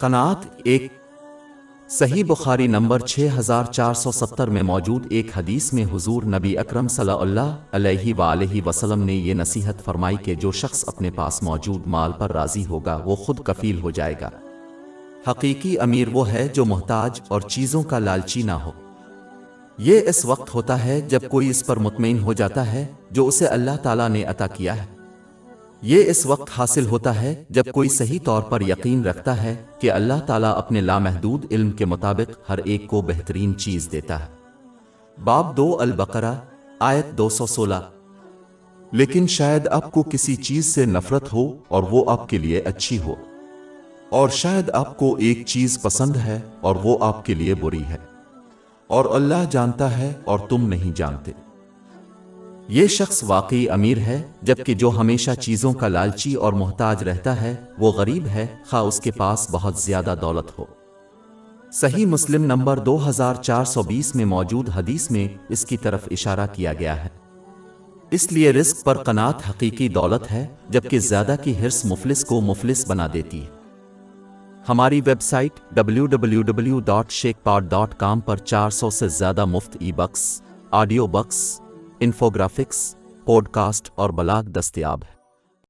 قناعت ایک صحیح بخاری نمبر 6470 میں موجود ایک حدیث میں حضور نبی اکرم صلی اللہ علیہ وآلہ وسلم نے یہ نصیحت فرمائی کہ جو شخص اپنے پاس موجود مال پر راضی ہوگا وہ خود کفیل ہو جائے گا۔ حقیقی امیر وہ ہے جو محتاج اور چیزوں کا لالچی نہ ہو۔ یہ اس وقت ہوتا ہے جب کوئی اس پر مطمئن ہو جاتا ہے جو اسے اللہ تعالیٰ نے عطا کیا ہے۔ یہ اس وقت حاصل ہوتا ہے جب کوئی صحیح طور پر یقین رکھتا ہے کہ اللہ تعالیٰ اپنے لامحدود علم کے مطابق ہر ایک کو بہترین چیز دیتا ہے۔ باب 2 البقرہ آیت 216۔ لیکن شاید آپ کو کسی چیز سے نفرت ہو اور وہ آپ کے لیے اچھی ہو، اور شاید آپ کو ایک چیز پسند ہے اور وہ آپ کے لیے بری ہے، اور اللہ جانتا ہے اور تم نہیں جانتے۔ یہ شخص واقعی امیر ہے، جبکہ جو ہمیشہ چیزوں کا لالچی اور محتاج رہتا ہے وہ غریب ہے، خواہ اس کے پاس بہت زیادہ دولت ہو۔ صحیح مسلم نمبر 2420 میں موجود حدیث میں اس کی طرف اشارہ کیا گیا ہے۔ اس لیے رزق پر قناعت حقیقی دولت ہے، جبکہ زیادہ کی حرص مفلس کو مفلس بنا دیتی ہے۔ ہماری ویب سائٹ www.sheikhpod.com پر 400 سے زیادہ مفت e books, audio books, infographics, podcast اور بلاگ دستیاب ہے۔